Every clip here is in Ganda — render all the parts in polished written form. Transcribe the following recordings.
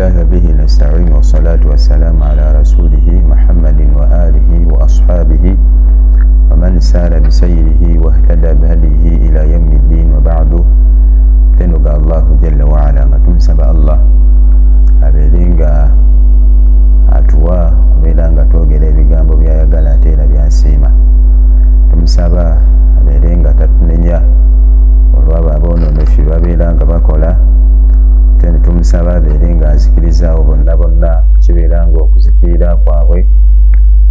الله به نستعين والصلاة والسلام على رسوله محمد وآله وأصحابه ومن سار بسيره واهتدى بهديه إلى يوم الدين وبعد تنقى الله جل وعلا نتمسب الله أبيلينغا أتوا أبيلانغا توغيري بيغامبو بيا غالاتينا بيا سيما تمسب أبيلينغا تتنيا olwaba aboononefu babeeranga bakola tene tumusaba abeere nga azikirizawo bonna bonna kibeeranga okuzikirira kwabwe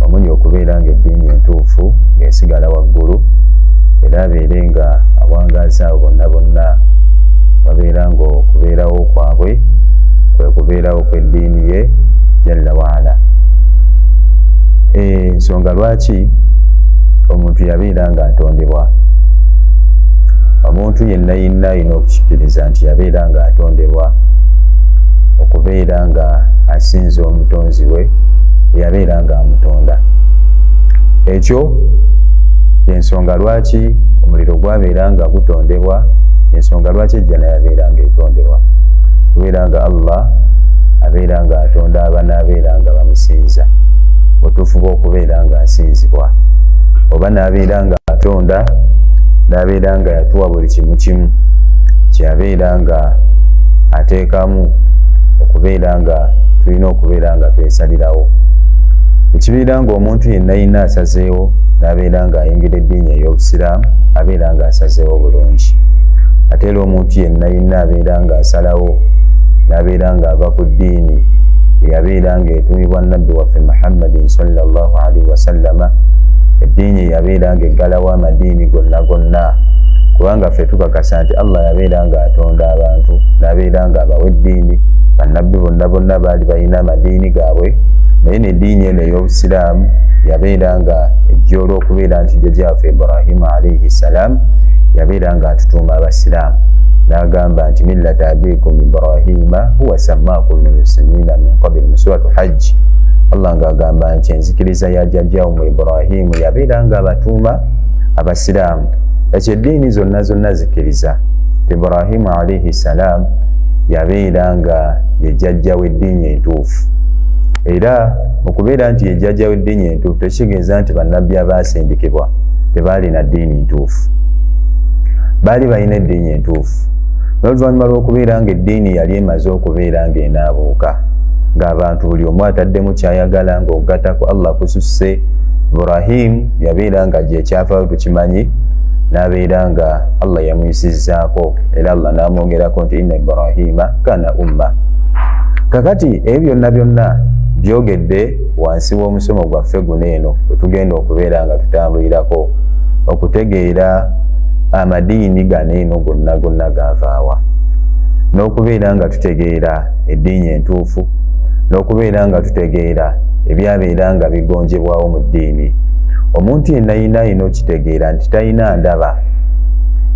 wamunye okubeera nga eddiini entuufu ng'esigala waggulu era abeere nga awangaaza abo bonna bonna babeera nga okubeerawo kwabwe kwe kubeerawo kw'eddiini ye jalla waala. Ensonga lwaki omuntu yabeera nga atondebwa, omuntu yenna alina okukikiriza nti yabeera nga atondebwa okubeera nga asinza omutonzi we yabeera nga amutonda. Ekyo ensonga lwaki omuliro gwabeera nga gutondebwa, ensonga lwaki ejjana yabeera nga etondebwa, kubeera nga Allah abeera nga atonda abaana abeera nga bamusinza otuufu bw'okubeera nga asinzibwa, oba n'abeera nga atonda n'abeera nga yatuwa buli kimu kimu kyabeera nga ateekamu okubeera nga tulina okubeera nga twesalirawo. Ekibeera nga omuntu yenna asazeewo n'abeera nga ayingira eddiini ey'obusiraamu abeera nga asazeewo bulungi, ate era omuntu yenna abeera nga asalawo n'abeera nga ava ku ddiini eyabeera nga etumibwa nabbi waffe Muhammadin sallallahu alaihi wasallama, eddiini yabeera nga eggalawo amadiini gonna, kubanga ffe tukakasa nti Allah yabeera nga atonda abantu n'abeera nga abawa eddiini. Bannabbi bonna baali balina amadiini gaabwe, naye n'eddiini eno ey'obusiraamu yabeera nga ejja olw'okubeera nti jjajjaffe Ibrahima alayhi salaam yabeera nga atutuuma abasiraamu n'agamba nti millata abikum Ibrahima huwa sammaakum al-muslimina min qabl mu suratu Hajj. Allah ng'agamba nti enzikiriza ya jjajjaawo mu Ibrahimu yabeera nga abatuuma abasiraamu. Ekyo eddiini zonna zikiriza Ibrahimu alayhi salaam yabeera nga ye jjajja w'eddiini entuufu, era okubeera nti ye jjajja w'eddiini entuufu tekitegeeza nti bannabbi abaasindikibwa tebaalina ddiini ntuufu, baali balina eddiini entuufu. N'oluvannyuma lw'okubeera nga eddiini yali emaze okubeera nga enaabuuka, ng'abantu buli omu ataddemu kyayagala ng'ogatta ku Allah kususse, Ibrahim yabeera nga gye kyavaayo tukimanyi, n'abeera nga Allah yamuyisizzaako era Allah n'amwogerako nti inna Ibrahima kana umma. Kakati ebyo byonna byogedde wansi w'omusomo gwaffe guno eno bwe tugenda okubeera nga tutambulirako okutegeera amadiini gano eno gonna gaavaawa, n'okubeera nga tutegeera eddiini entuufu, n'okubeera nga tutegeera ebyabeera nga bigonjebwawo mu ddiini. Omuntu yenna alina okitegeera nti talina ndaba,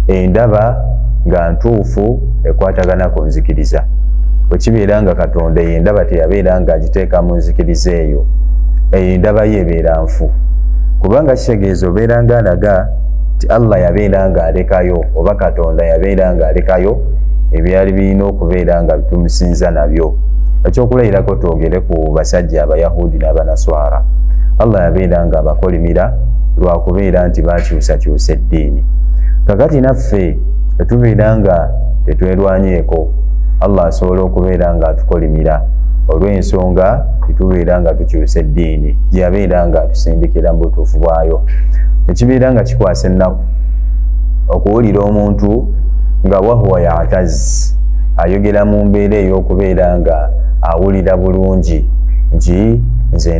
endaba nga ntuufu ekwatagana ku nzikiriza. Bwe kibeera nga Katonda endaba teyabeera nga agiteeka mu nzikiriza eyo, endaba ye ebeera nfu, kubanga kitegeeza obeera nga alaga nti Allah yabeera nga alekayo oba Katonda yabeera nga alekayo ebyali birina okubeera nga tumusinza nabyo. Ekyokulayirako twogere ku basajja Abayahudi n'Abanaswara, Allah yabeera nga abakolimira lwakubeera nti bakyusakyusa eddiini. Kakati naffe tetubeera nga tetwerwanyeeko, Allah asobola okubeera nga atukolimira olw'ensonga tetubeera nga tukyusa eddiini gyeyabeera nga atusindikira mu butuufu bwayo. Ekibeera nga kikwasa ennaku okuwulira omuntu nga wahuwa ya'taz ayogera mu mbeera ey'okubeera nga awulira bulungi nti nze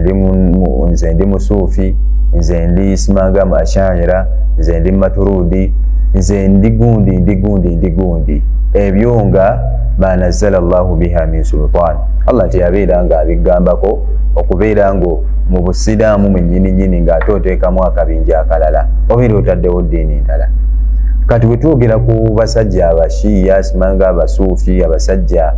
ndi musuufi, nze ndi simanga mashaira, nze ndi maturudi, nze ndi gundi. Ebyo nga ma nazzala Allahu biha min sultan, Allah teyabeera nga abigambako okubeera nga mu busiraamu mwennyini ng'ate oteekamu akabinja akalala obeera otaddewo ddiini endala. Kati bwe twogera ku basajja abashiya simanga abasuufi, abasajja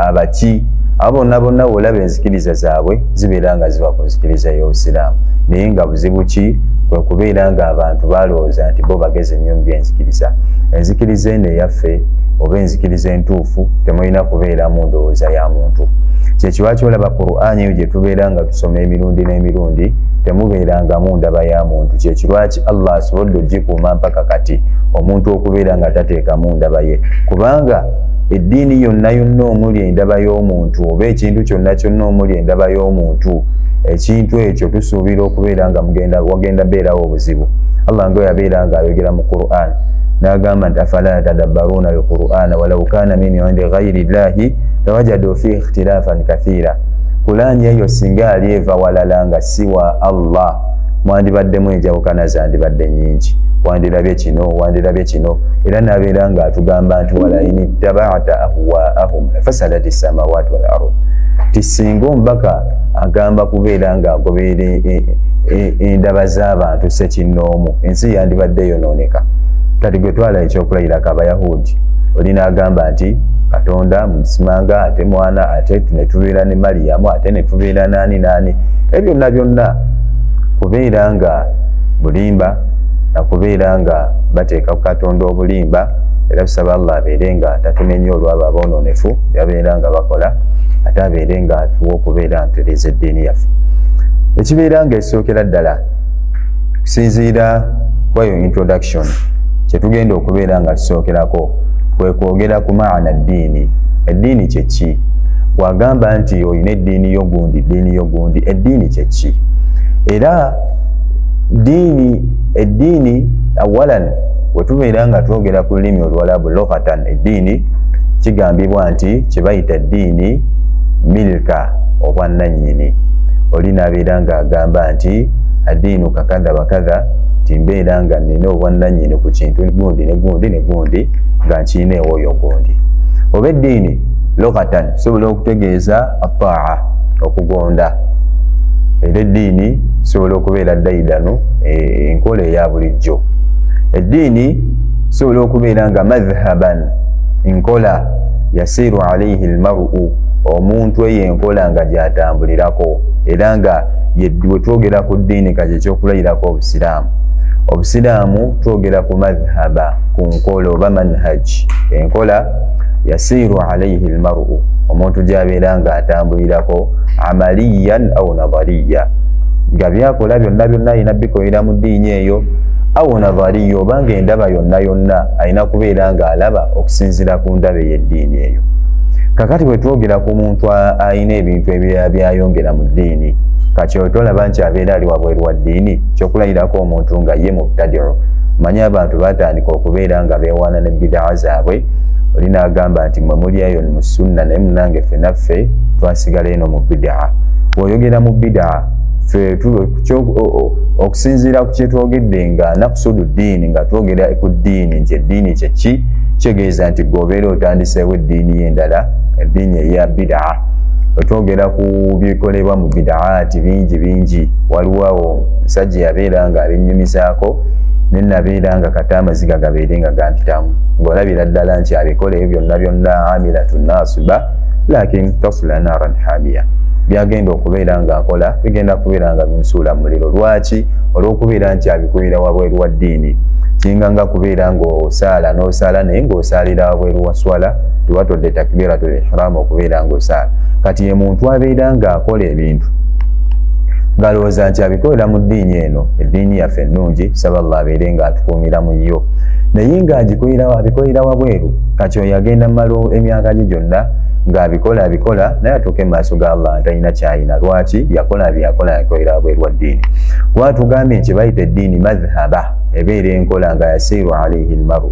abaki, abo bonna olaba enzikiriza zaabwe zibeera nga ziva ku nzikiriza y'obusiraamu, naye nga buzibu ki kwe kubeera nga abantu balowooza nti bo bageze nnyo mu byenzikiriza. Enzikiriza eno eyaffe oba enzikiriza entuufu temulina kubeeramu ndowooza ya muntu. Kyekiwaki olaba Qur'ani eyo gye tubeera nga tusoma emirundi n'emirundi temubeerangamu ndaba ya muntu. Kyekirwaki Allah asobodde ogikuuma mpaka kati omuntu okubeera nga tateekamu ndaba ye, kubanga eddiini yonna yonna omuli endaba y'omuntu oba ekintu kyonna kyonna omuli endaba y'omuntu, ekintu ekyo tusuubira okubeera nga wagenda beerawo obuzibu. Allah ngo yabeera nga ayogera mu Qur'an n'agamba nti afala yatadabbaruuna al-Qur'ana walau kaana min indi ghayri llahi lawajadu fihi ikhtilafan kathira. Qur'ani eyo singa ali eva walala nga si wa Allah mwandibaddemu enjawukana zandibadde nnyingi, wandirabye kino era n'abeera nga atugamba nti wala in ittaba'ta ahwaahum fasadati samawati wal ard. Tisinga omubaka agamba kubeera nga agoberera endaba z'abantu sekinnoomu, ensi yandibadde yonooneka. Kati gwe twala ekyokulayirako Abayahudi oli n'agamba nti Katonda musimanga ate mwana ate ne tubeera ne Mariyamu ate ne tubeera naani. Ebyo byonna kubeera nga bulimba na kubeera nga bateeka ku Katonda obulimba, era tusaba Allah abeere nga tatumenya olwabo aboononefu yabeera nga bakola, ate abeere nga atuwa okubeera ntereza eddiini yaffe. Ekibeera nga esookera ddala kusinziira kwayo introduction kyetugenda okubeera nga tusookerako kwe kwogera ku maana ddiini. Eddiini kye ki? Bw'agamba nti olina eddiini y'ogundi, eddiini kye ki? Era eddiini awalan bwe tubeera nga twogera ku lulimi Oluwalabu lughatan, eddiini kigambibwa nti kye bayita eddiini milka obwannannyini. Oli n'abeera ng'agamba nti addiinu kakadha bakadha, timbeera nga nina obwannannyini ku kintu gundi ne gundi nga nkirina ewooyo gundi. Oba eddiini lughatan sobola okutegeeza ataa, okugonda. Era eddiini sobola okubeera daidanu, enkola eya bulijjo. Eddiini sobola okubeera nga madhhaban, enkola yasiru alayhi almar'u, omuntu eyo enkola nga gyatambulirako. Era nga bwe twogera ku ddiini kati ekyokulayirako Obusiraamu twogera ku madhhaba, ku nkola oba manhaj, enkola yasiru alayhi almar'u, omuntu gy'abeera nga atambulirako amaliyan aw nadhariya, nga byakola byonna alina bikolera mu ddiini eyo, aw nadhariya obanga endaba yonna alina kubeera nga alaba okusinziira ku ndaba ey'eddiini eyo. Kakati bwe twogera ku muntu alina ebintu ebirala byayongera mu ddiini, kati tolaba nti abeera ali wabweru wa ddiini, kyokulayirako omuntu nga ye mubtadi'u. Manye abantu batandika okubeera nga beewaana ne bidaa zaabwe, oli n'agamba nti mwe muli eyo mu sunna naye munange ffe naffe twasigala eno mu bidaa. Bw'oyogera mu bidaa okusinziira ku kyetwogedde nga nakusudu ddiini, nga twogera ku ddiini nti eddiini kye ki, kitegeeza nti gweobeera otandiseewo eddiini y'endala, eddiini eya bidaa. Twogera ku bikolebwa mu bidaati bingi, waliwo awo musajja yabeera nga abennyumizaako, ne nabeera nga kata amaziga gabeere nga gampitamu, ng'olabira ddala nti abikola ebyo byonna amilatun nasiba lakin tasla naran hamiya. Byagenda okubeera nga akola bigenda kubeera nga bimusuula mu muliro. Lwaki? Olw'okubeera nti abikolera wabweru wa ddiini. Kinganga kubeera ng'osaala n'osaala naye ng'osaalira wabweru wa swala, tewatodde takbiratul ihram okubeera ng'osaala. Kati ye muntu abeera ng'akola ebintu ng'alowooza nti abikolera mu ddiini eno, eddiini yaffe ennungi, saba Allah abeere ng'atukuumira mu yo, naye ng'abikolera wabweru. Kati oyo agenda mmalo emyaka gye gyonna ng'abikola naye atuuke mu maaso ga Allah talina kyayina. Lwaki? Yakola yakolera wabweru wa ddiini. Kuba tugambye nti bayita eddiini madhhaba, ebeera enkola nga yasiru alayhi almaru,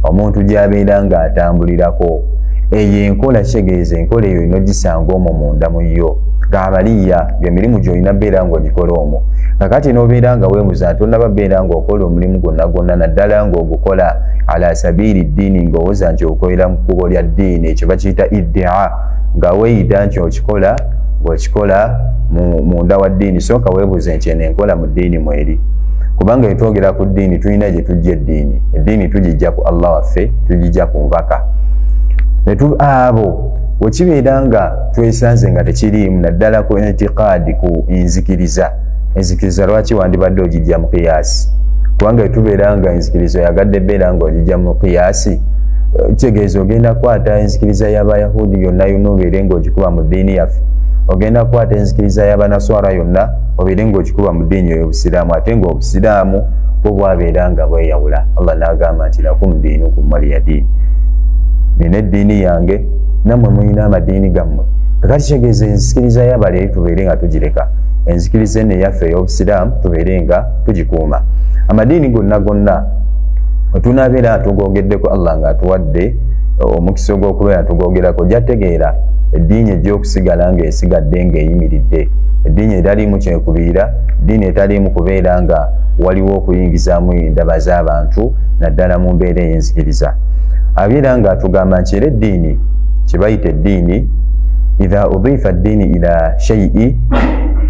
omuntu gy'abeera ng'atambulirako. Eyo enkola kitegeeza enkola eyo olina ogisanga omwo munda mu yo, ng'amaliya emirimu gy'olina beera ng'ogikola omwo. Kakati n'obeera nga weebuuza nti onnaba beera ng'okola omulimu gwonna naddala ng'ogukola ala sabiiri ddiini, ng'owooza nti okolera mu kkubo lya ddiini, ekyo bakiyita iddia, nga weeyita nti okikola ng'okikola munda wa ddiini. Sooka weebuuze nti eno enkola mu ddiini mweri, kubanga etwogera ku ddiini tulina gye tujja eddiini. Eddiini tugijja ku Allah waffe, tugijja ku nvaka. Abo wekibeera nga twesanze nga tekiriimu naddala ku itiqaadi, ku enzikiriza. Enzikiriza lwaki wandibadde ogijja mu kiyaasi? Kubanga etubeera nga enzikiriza oyagadde beera nga ogijja mu kiyaasi, kitegeeza ogenda kwata enzikiriza y'abayahudi yonna yonna obeere ng'ogikuba mu ddiini yaffe, ogenda kwata enzikiriza y'abanaswara yonna obeere ng'ogikuba mu ddiini ey'obusiraamu, ate ng'obusiraamu bwo bwabeera nga bweyawula. Allah n'agamba nti lakum diinukum waliya diin, nina eddiini yange nammwe mulina amadiini gammwe. Kakati kitegeeza enzikiriza y'abaleeri tubeere nga tugireka, enzikiriza eno eyaffe ey'obusiraamu tubeere nga tugikuuma. Amadiini gonna wetunaabeera atugogeddeko Allah ng'atuwadde omukisa ogw'okubeera tugogerako, jategeera eddiini egy'okusigala ng'esigadde ng'eyimiridde, eddiini etaliimu kyekubiira, eddiini etaliimu kubeera nga waliwo okuyingizaamu endaba z'abantu naddala mu mbeera ey'enzikiriza. Abeera ng'atugamba nti era eddiini kyebayita eddiini idha udifa eddiini ila shay'i,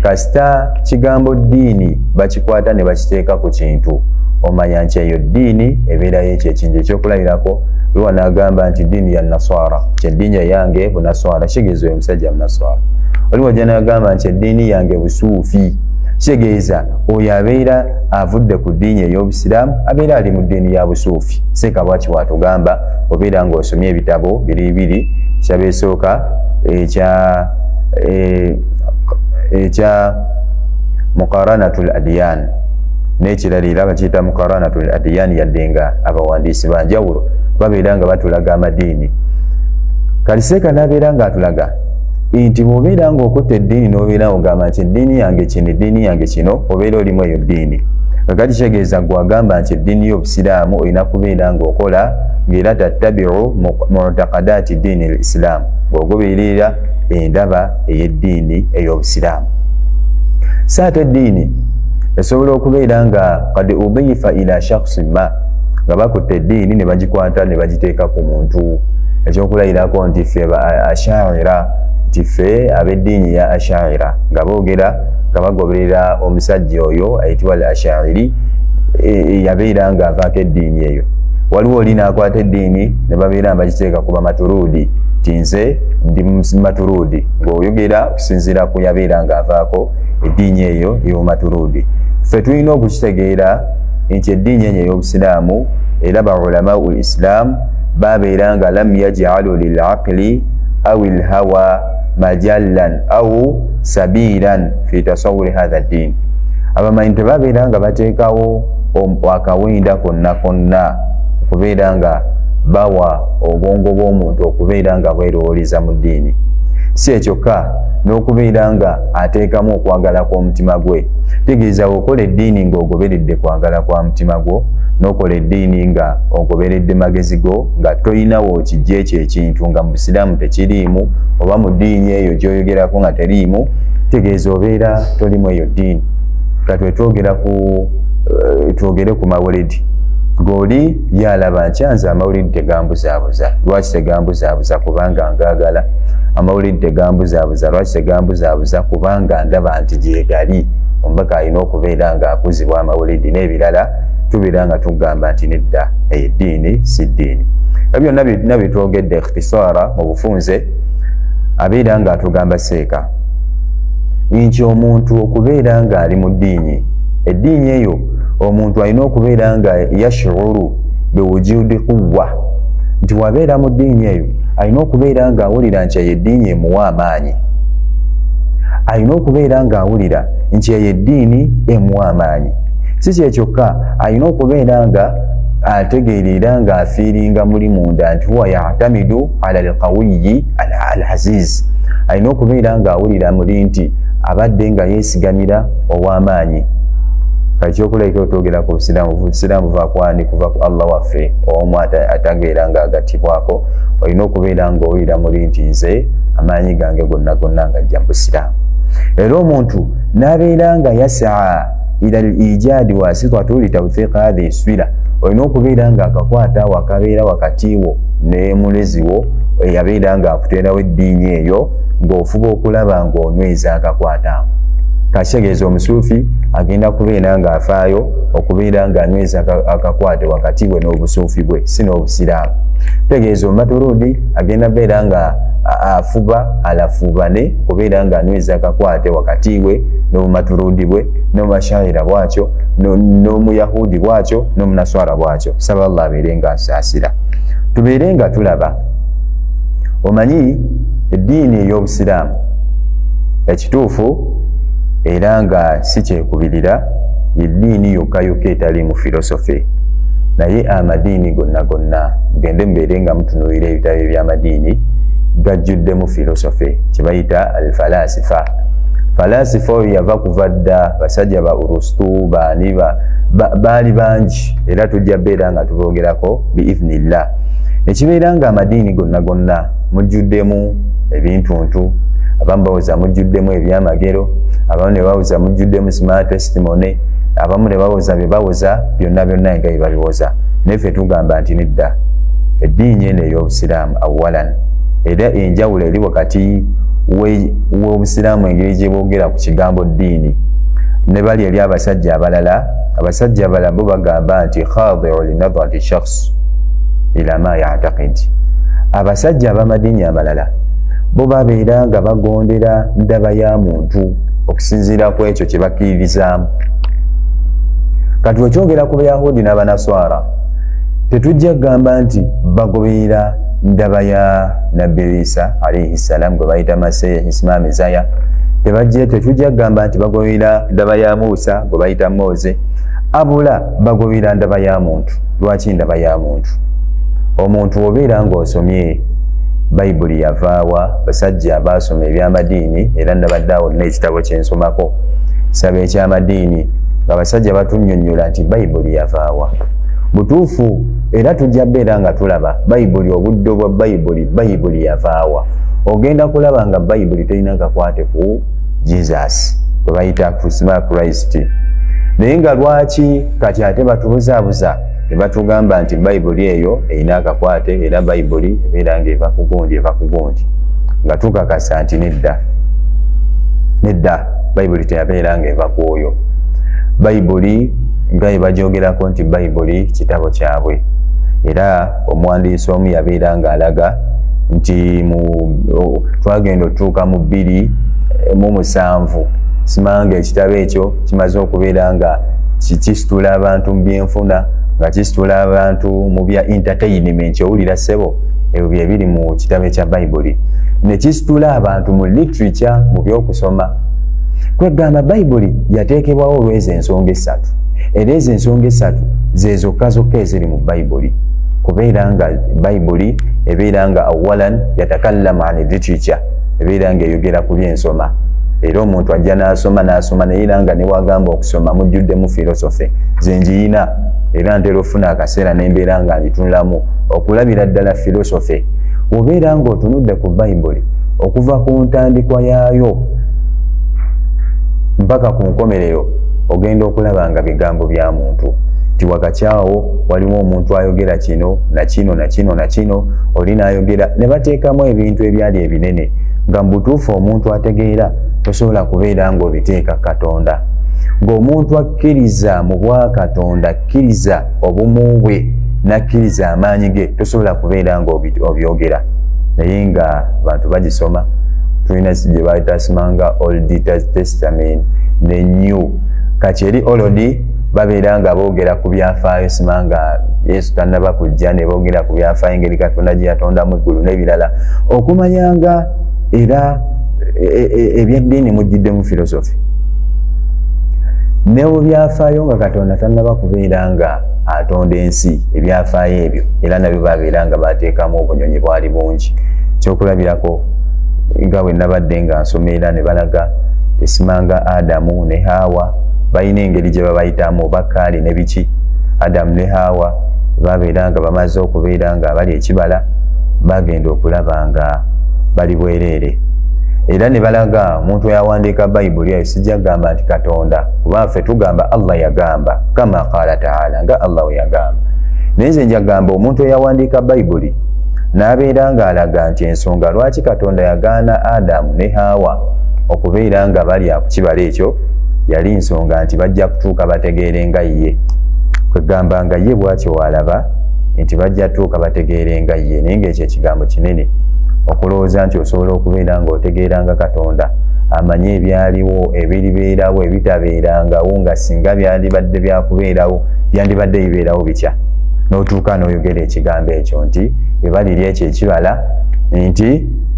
kasita kigambo ddiini bakikwata ne bakiteeka ku kintu, omanya nti eyo ddiini ebeerayo ekyo ekintu ekyokulabirako. Lwe n'agamba nti ddiini ya naswara, kyeddiini eyange bunaswara, kitegeeza oyo omusajja munaswara. Oli wajja n'agamba nti eddiini yange busuufi, kitegeeza oyo abeera avudde ku ddiini ey'obusiraamu, abeera ali mu ddiini ya busuufi. Seeka bwaki bw'atugamba obeera ng'osomye ebitabo biri kyabeesooka ekya muqaranatul adyan n'ekirala era bakiyita muqaranatul adyan, yadde nga abawandiisi banjawulo babeera nga batulaga amadiini. Kaliseeka n'abeera nga atulaga nti bw'obeera ng'okutta eddiini n'obeera ogamba nti eddiini yange kino, eddiini yange kino, obeera olimu eyo ddiini. Kakati kitegeeza gwagamba nti eddiini y'obusiraamu olina kubeera ng'okola ng'era tattabi'u mu'taqadaati ddiini al-Islam, bw'ogoberera endaba ey'eddiini ey'obusiraamu. Saate eddiini esobola okubeera nga qad udifa ila shakhsin ma, nga bakutte eddiini ne bagikwata ne bagiteeka ku muntu. Ekyokulayirako nti ffe Ashaira, nti ffe ab'eddiini ya Ashaira, nga boogera nga bagoberera omusajja oyo ayitibwa al-Ashairi yabeera nga avaako eddiini eyo. Waliwo oli n'akwata eddiini ne babeera bagiteeka ku Bamaturudi, nti nze ndi Maturudi, ng'oyogera okusinziira ku yabeera nga avaako eddiini eyo y'Omaturudi. Ffe tulina okukitegeera nti eddiini enyo ey'obusiraamu era baulamau l-Islam babeera nga lam yaj'alu lil'aqli aw al-hawa majallan aw sabilan fi tasawwuri hadha ad-din. Abamanyi tebabeera nga bateekawo akawinda konna okubeera nga bawa obwongo bw'omuntu okubeera nga bwerowooleza mu ddiini. Si ekyokka n'okubeera nga ateekamu okwagala kw'omutima gwe. Tegeeza okola eddiini ng'ogoberedde kwagala kwa mutima gwo, n'okola eddiini nga ogoberedde magezi go, nga toyinawo kijja ekyo ekintu nga mu busiraamu tekiriimu, oba mu ddiini eyo gy'oyogerako nga teriimu, tegeeza obeera tolimu eyo ddiini. Kati twogere ku mawulidi. Goli yalaba nti amawulidi tegambuzaabuza. Lwaki tegambuzaabuza? Kubanga ngaagala. Amawulidi tegambuzaabuza. Lwaki tegambuzaabuza? Kubanga ndaba nti gyegali. Omubaka alina okubeera ng'akuzibwa amawulidi n'ebirala tubeera nga tugamba nti nedda eddiini si ddiini. Byonna byonna bitwogedde ikhtisaara mu bufunze, abeera ng'atugamba seeka nti omuntu okubeera ng'ali mu ddiini, eddiini eyo omuntu alina okubeera nga yashuru biwujudi quwwa, nti wabeera mu ddiini eyo alina okubeera ng'awulira nti eyo eddiini emuwa amaanyi, alina okubeera ng'awulira nti eyo eddiini emuwa amaanyi. Si kyekyokka, alina okubeera nga ategeerera ng'afiiringa muli munda nti huwa ya'tamidu ala al-qawiyyi al-aziz. Alina okubeera ng'awulira muli nti abadde nga yeesigamira ow'amaanyi. Ekyokulabika otwogera ku busiraamu buva kwani? Kuva ku Allah waffe omu atabeera ng'agattibwako. Olina okubeera ng'owulira muli nti nze amaanyi gange gonna ngajja mu busiraamu. Era omuntu n'abeera nga yasaa ila al-ijadi wasitatu li tawfiq hadhihi swila, olina okubeera ng'akakwata wakabeera wakati wo ne mulezi wo eyabeera ng'akuteerawo eddiini eyo, ng'ofuba okulaba ng'onyweza akakwata. Kakitegeeza omusuufi agenda kubeera ng'afaayo okubeera ng'anyweza akakwate wakati we n'obusuufi bwe, si n'obusiraamu. Tegeeza Omaturudi agenda beera nga afuba alafubane kubeera ng'anyweza akakwate wakati we n'Obumaturudi bwe, n'Omushaira bwakyo, n'Omuyahudi bwakyo, n'Omunaswara bwakyo. Saba Allah abeere ng'asaasira. tubeere nga tulaba. Omanyi eddiini ey'Obusiraamu ekituufu era nga si kyekubirira yeddiini yokka etali mu filosofe, naye amadiini gonna mugende mubeere nga mutunuulira ebitabo eby'amadiini gajjuddemu filosofe kye bayita alfalasifa. Falasifa oyo yava kuva dda, basajja ba Urustu baali bangi era tujja beera nga tuboogerako biiznillah. Ekibeera nga amadiini gonna mujjuddemu ebintuntu, abamu bawuza mujjuddemu ebyamagero, abamu ne bawuza mujjuddemu smart testimony, abamu ne bawuza bye bawuza byonna nga bye babiwoza. Naye ffe tugamba nti nedda, eddiini eno ey'Obusiraamu awalan, era enjawulo eri wakati w'Obusiraamu engeri gye boogera ku kigambo ddiini ne bali eri abasajja abalala. Abasajja abalala bo bagamba nti khadi'u linadhati shakhs ila ma ya'taqid. Abasajja ab'amadiini abalala bo babeera nga bagondera ndaba ya muntu okusinziira ku ekyo kye bakkiririzaamu. Kati wekyogera ku Bayahudi n'Abanaswara tetujja kugamba nti bagoberera ndaba ya Nabbi Isa alayhi salam gwe bayita Masihi isma Mezaya. Tetujja kugamba nti bagoberera ndaba ya Musa gwe bayita Moze, abula bagoberera ndaba ya muntu. Lwaki ndaba ya muntu? Omuntu obeera ng'osomye Bayibuli yavaawa, basajja abaasoma eby'amadiini, era nabadde awo n'ekitabo kye nsomako saba eky'amadiini nga basajja batunnyonnyola nti Bayibuli yavaawa butuufu, era tujja beera nga tulaba Bayibuli, obudde bwa Bayibuli yavaawa. Ogenda kulaba nga Bayibuli terina kakwate ku Jesus gwe bayita Christ. Naye nga lwaki kati ate batubuzaabuza ne batugamba nti Bayibuli eyo erina akakwate, era Bayibuli ebeera nga eva ku gundi, nga tukakasa nti nedda Bayibuli teyabeera nga eva ku oyo. Bayibuli nga ebajoogerako nti Bayibuli kitabo kyabwe, era omuwandiisi omu yabeera nga alaga nti twagenda otuuka mu 2:7 simanga ekitabo ekyo kimaze okubeera nga kisitula abantu mu byenfuna, nga kisitula abantu mu bya entertainment. Owulira ssebo, ebyo bye biri mu kitabo ekya Bayibuli. Ne kisitula abantu mu literature, mu byokusoma. Kwegamba Bayibuli yateekebwawo olw'ezo ensonga essatu, era ezo ensonga essatu ze zokka eziri mu Bayibuli. Kubeera nga Bayibuli ebeera nga awalan yatakallamu ani literature, ebeera nga eyogera ku byensoma, era omuntu ajja n'asoma naye era nga newagamba okusoma mujjuddemu filosofe. Ze njiyina era ntera ofuna akaseera n'embeera nga njitunulamu okulabira ddala filosofe. Obeera nga otunudde ku Bayibuli okuva ku ntandikwa yaayo mpaka ku nkomerero, ogenda okulaba nga bigambo bya muntu. Ti wakati awo waliwo omuntu ayogera kino na kino, oli n'ayogera ne bateekamu ebintu ebyali ebinene nga mbutuufu omuntu ategeera tosobola kubeera ng'obiteeka Katonda. Ng'omuntu akkiriza mu bwa Katonda, akkiriza obumu bwe n'akkiriza amaanyi ge, tosobola kubeera ng'obyogera. Naye nga bantu bagisoma, tulina gye bayita simanga Old Testament ne New. Kati eri Old babeera nga boogera ku byafaayo simanga Yesu tannaba kujja, ne boogera ku byafaayo engeri Katonda gye yatondamu eggulu n'ebirala, okumanyanga era ebyeddiini mujjiddemu filosofi. Ne mu byafaayo nga Katonda tannaba kubeera nga atonda ensi, ebyafaayo ebyo era nabyo babeera nga bateekamu obunyonyi bwali bungi. Kyokulabirako nga bwe nabadde nga nsoma era ne balaga esimanga Adamu ne Hawa balina engeri gye babayitamu oba kaali ne biki. Adamu ne Hawa babeera nga bamaze okubeera nga bali ekibala, bagenda okulaba nga bali bwereere. Era ne balaga omuntu yawandiika Bayibuli eyo sijja kugamba nti Katonda, kuba ffe tugamba Allah yagamba, kama qaala ta'ala, nga Allah we yagamba. Naye nze nja kugamba omuntu eyawandiika Bayibuli n'abeera ng'alaga nti ensonga lwaki Katonda yagaana Adamu ne Hawa okubeera nga balya ku kibala ekyo yali nsonga nti bajja kutuuka bategeere nga ye. Kwegamba nga ye bw'atyo walaba nti bajja tuuka bategeere nga ye. Naye ng'ekyo ekigambo kinene okulowooza nti osobola okubeera ng'otegeera nga Katonda amanye ebyaliwo, ebiribeerawo, ebitabeerangawo, nga singa byandibadde byakubeerawo byandibadde bibeerawo bitya. n'otuuka n'oyogera ekigambo ekyo nti bwe balirya ekyo ekibala nti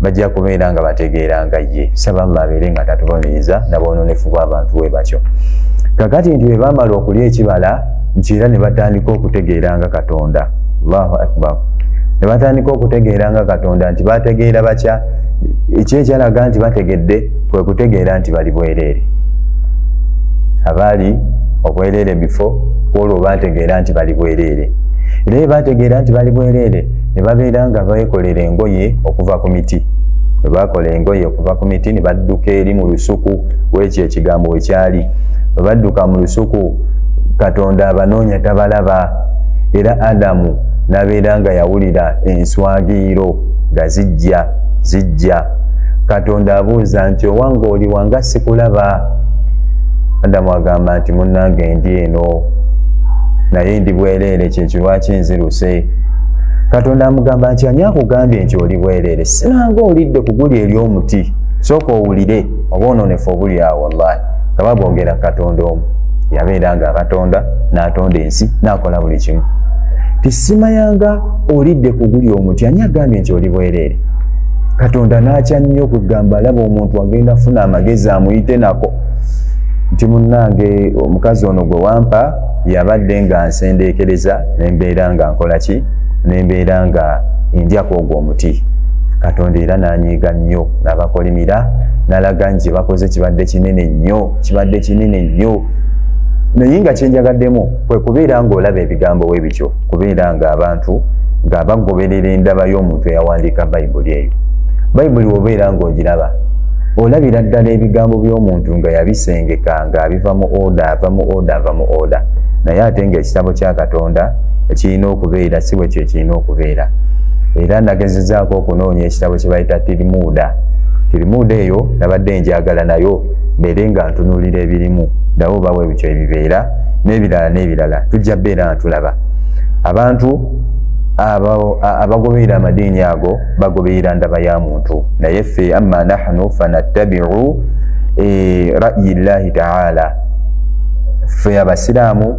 bajja kubeera nga bategeera nga ye. Saba Allah abeere nga tatubonereza n'aboononefu bw'abantu bwe batyo. Kakati nti bwe baamala okulya ekibala nti era ne batandika okutegeera nga Katonda. Allahu akbar. Ne batandika okutegeera nga Katonda nti bategeera batya. Ekyalaga nti bategedde kwe kutegeera nti bali bwereere. Abaali obwereere bifo olwo bategeera nti bali bwereere. Era bwe bategeera nti bali bwereere ne babeera nga beekolera engoye okuva ku miti. Bwe bakola engoye okuva ku miti ne badduka eri mu lusuku w'ekyo ekigambo we kyali. Bwe badduka mu lusuku Katonda abanoonya tabalaba. Era Adamu n'abeera nga yawulira enswagiiro nga zijja. Katonda abuuza nti owange oli wanga sikulaba. Adamu agamba nti munnange ndi eno naye ndi bwereere kyekyo lwaki nziruse. Katonda amugamba nti ani akugambye nti oli bwereere? Sinanga olidde ku guli eri omuti. Sooka owulire obwonoonefu obuli awo wallahi. Nga babongera Katonda omu yabeera nga abatonda n'atonda ensi n'akola buli kimu. Tisimanyanga olidde ku guli omuti ani agambye nti oli bwereere? Katonda n'akya nnyo kugamba alaba omuntu agenda funa amagezi amuyite nako nti munnange omukazi ono gwe wampa yabadde nga nsendeekereza nembeera nga nkola ki nembeera nga ndyako ogwo omuti. Katonda era n'anyiiga nnyo n'abakolimira n'alaga nti bakoze kibadde kinene nnyo. Naye nga kyenjagaddemu kwe kubeera ng'olaba ebigambo we bityo, kubeera ng'abantu nga bagoberera endaba y'omuntu eyawandiika Bayibuli eyo. Bayibuli obeera ng'ogiraba olabira ddala ebigambo by'omuntu nga yabisengeka nga abiva mu oda. Naye ate ng'ekitabo kya Katonda ekirina okubeera si bwe kyo ekirina okubeera. Era nagezezaako okunoonya ekitabo kye bayita Tirimuuda. Tirimuuda eyo nabadde njagala nayo mbeere nga ntunuulira ebirimu nawo bawe bityo ebibeera n'ebirala tujja beera nga tulaba. Abantu abagoberera amadiini ago bagoberera ndaba ya muntu. Naye ffe amma nahnu fanattabi'u ra'yi llahi ta'ala. Ffe abasiraamu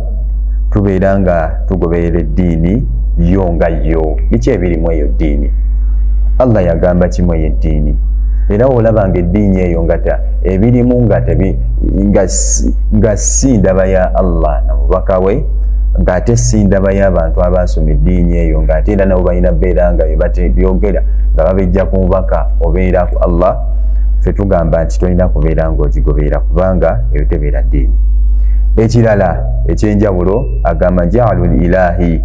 tubeera nga tugoberera eddiini yo nga yo. Biki ebirimu eyo ddiini? Allah yagamba kimu eyo eddiini. Era olabanga eddiini eyo ngata ebirimu nga si ndaba ya Allah na mubaka we, ng'ate si ndaba y'abantu abasoma eddiini eyo, ng'ate era nabo balina beera nga byogera nga babejja ku mubaka obeera ku Allah. Ffe tugamba nti tolina kubeera ng'ogigoberera kubanga eyo tebeera ddiini. Ekirala ekyenjawulo agamba ja'alul ilahi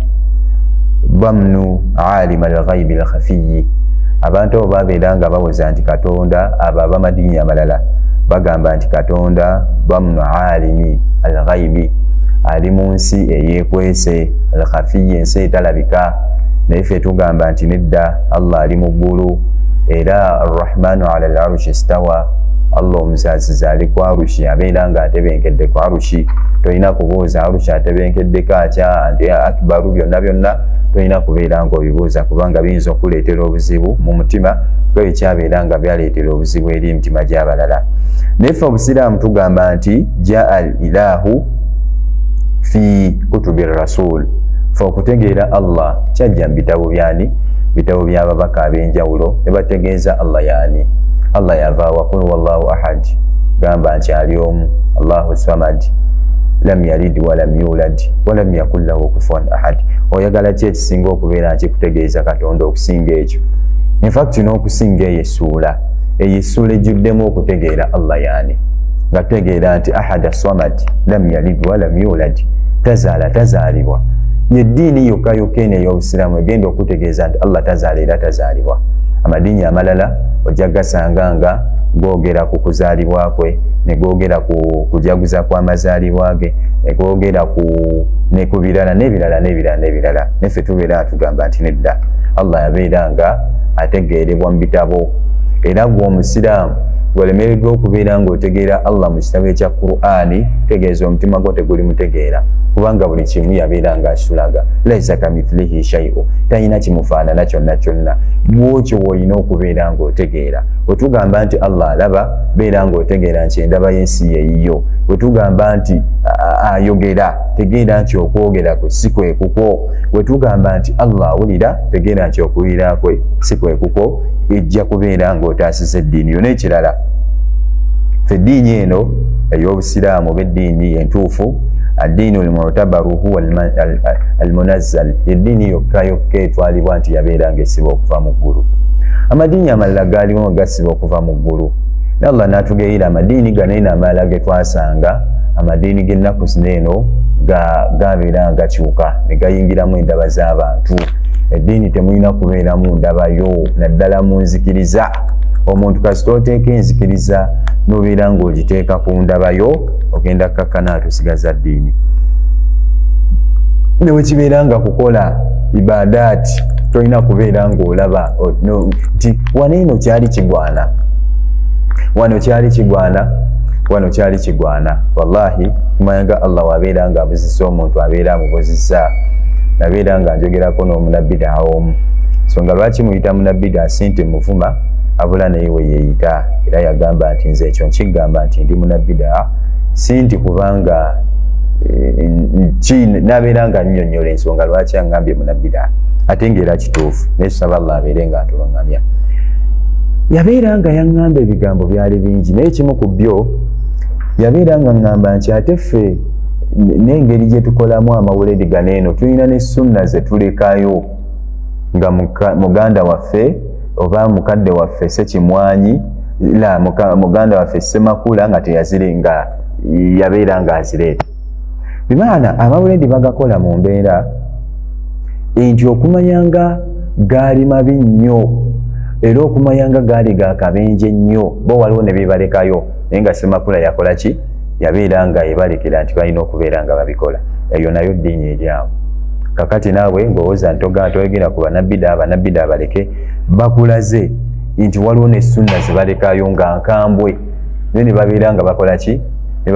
bamnu alima al-ghaybi al-khafiyyi. Abantu abo babeera nga bawoza nti Katonda, abo ab'amadiini amalala bagamba nti Katonda bamnu alimi al-ghaybi, ali mu nsi eyeekwese, al-khafiyyi ensi etalabika. Naye ffe tugamba nti nedda, Allah ali mu ggulu era arrahmanu ala al-arshi istawa. Allah omusaasizi ali ku arushi abeera nga atebenkedde ku arushi. Tolina kubuuza arushi atebenkeddeko atya anti akibaru byonna tolina kubeera ng'obibuuza kubanga biyinza okuleetera obuzibu mu mutima bw'ekyabeera nga byaleetera obuzibu eri emitima gy'abalala. Naye ffe Obusiraamu tugamba nti jaa al ilahu fi kutubi rasul. Ffe okutegeera Allah kyajja mu bitabo byani? Bitabo by'ababaka ab'enjawulo ne bategeeza Allah yaani. Allah yava wa qul wallahu ahad, gamba nti ali omu, Allahu samad, lam yalid wa lam yulad wa lam yakul lahu kufuwan ahad. Oyagala ki ekisinga okubeera nkikutegeeza Katonda okusinga ekyo? In fact n'okusinga eyo essuula ejjuddemu okutegeera Allah yaani, nga tutegeera nti ahad samad, lam yalid wa lam yulad, tazaalibwa. Yeddiini yokka eno ey'Obusiraamu egenda okutegeeza nti Allah tazaala era tazaalibwa. Amadiini amalala ojja gasanga nga googera ku kuzaalibwa kwe, ne googera ku kujaguza kw'amazaalibwa ge, ne googera ne ku birala n'ebirala. Neffe tubeera tugamba nti nedda, Allah yabeera nga ategeerebwa mu bitabo. Era gwe Omusiraamu golemereddwa okubeera ng'otegeera Allah mu kitabo ekya Qur'ani, tegeeza omutima gwo teguli mutegeera, kubanga buli kimu yabeera ng'akitulaga. Laisa kamithlihi shay'un, talina kimufaanana kyonna kyonna. Bw'otyo w'olina okubeera ng'otegeera. Bwe tugamba nti Allah alaba, beera ng'otegeera nti endaba y'ensi yeeyiyo. Bwe tugamba nti ayogera, tegeera nti okwogera kwe si kwe kukwo. Bwe tugamba nti Allah awulira, tegeera nti okuwulira kwe si kwe kukwo. Ejja kubeera ng'otaasiza eddiini yonna. Ekirala, ffe eddiini eno ey'Obusiraamu oba eddiini entuufu, addiinu al-mu'tabaru huwa al-munazzal, eddiini yokka etwalibwa nti yabeera ng'esibwa okuva mu ggulu. Amadiini amalala gaaliwo gasibwa okuva mu ggulu. Allah n'atugeera amadiini gano eno amalala ge twasanga, amadiini g'ennaku zino eno gabeera gakyuka ne gayingiramu endaba z'abantu. Eddiini temulina kubeeramu ndabayo, naddala mu nzikiriza. Omuntu kasita oteeka enzikiriza n'obeera ng'ogiteeka ku ndabayo, ogenda kakkana atusigaza ddiini. Ne bwe kibeera nga kukola ibadaati, tolina kubeera ng'olaba nti wano eno kyali kigwana, wano kyali kigwana, wano kyali kigwana. Wallahi kumanya Allah wabeera nga abuzisa omuntu abeera amubuzisa. Nabeera nga njogerako n'omunabbidaa omu, nsonga lwaki muyita munabbidaa si nti muvuma, abula naye we yeeyita. Era yagamba nti nze ekyo nkigamba nti ndi munabbidaa si nti kubanga nabeera nga nnyonnyola ensonga lwaki aŋŋambye munabbidaa, ate ng'era kituufu. Naye tusaba Allah abeere nga atuluŋŋamya. Yabeera nga yaŋŋamba ebigambo byali bingi, naye kimu ku byo yabeera nga ŋŋamba nti ate ffe n'engeri gye tukolamu amawuledi gano eno, tulina ne sunna ze tulekayo nga muganda waffe oba mukadde waffe Ssekimwanyi, muganda waffe Ssemakula nga teyazire nga yabeera nga azireeta. Bimaana amawuledi bagakola mu mbeera nti okumanyanga gaali mabi nnyo, era okumanyanga gaali ga kabenje nnyo, bo waliwo ne bebalekayo, naye nga Ssemakula yakola ki? Yabeera nga ebalekera nti balina okubeera nga babikola. Eyo nayo ddiini eryawo. Kakati naawe ng'owooza toyogera ku bannabbidaa baleke, bakulaze nti waliwo ne sunna ze balekayo nga nkambwe, naye ne babeera nga bakola ki? Ne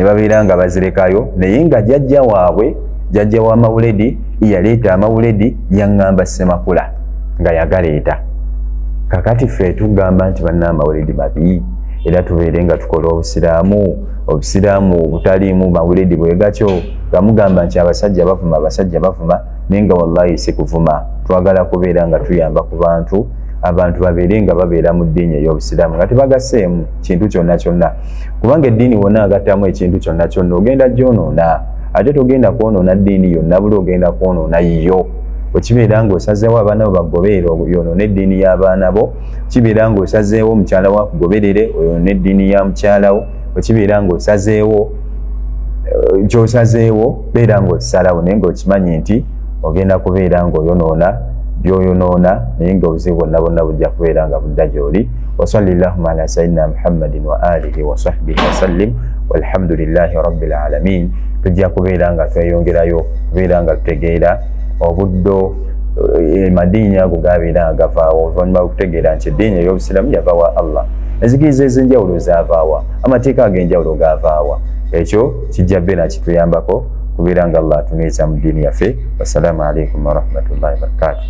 babeera nga bazirekayo, naye nga jjajja waabwe, jjajja w'amawuledi yaleeta amawuledi, yaŋŋamba Ssemakula nga yagaleeta. Kakati ffe tugamba nti banna amawuledi mabi, era tubeere nga tukola obusiraamu butaliimu mawuledi bwe gatyo, nga mugamba nti abasajja bavuma, naye nga wallahi si kuvuma. Twagala kubeera nga tuyamba ku bantu, abantu babeere nga babeera mu ddiini ey'Obusiraamu nga tebagaseemu kintu kyonna kyonna, kubanga eddiini wonna agattamu ekintu kyonna kyonna ogenda gyonoona, ate togenda kwonoona ddiini yonna, buli ogenda kwonoona yo. Bwe kibeera ng'osazeewo abaana bo bagoberere oyonoone eddiini y'abaana bo, kibeera ng'osazeewo mukyala wo akugoberere oyonoone eddiini ya mukyala wo, bwe kibeera ng'osazeewo ky'osazeewo beera ng'okisalawo, naye ng'okimanyi nti ogenda kubeera ng'oyonoona by'oyonoona, naye ng'obuzibu bwonna bwonna bujja kubeera nga budda gy'oli. Wa sallallahu ala sayyidina Muhammadin wa alihi wa sahbihi wa sallim, walhamdulillahi rabbil alamin. Tujja kubeera nga tweyongerayo kubeera nga tutegeera obuddo madiini ago gabeera nga gavaawo oluvannyuma lw'okutegeera nti eddiini ey'Obusiraamu yava wa Allah, enzikiriza ez'enjawulo zaavaawa, amateeka ag'enjawulo gaavaawa. Ekyo kijja beera kituyambako kubeera nga Allah atunyweza mu ddiini yaffe. Wassalamu alaikum warahmatullahi wabarakatuh.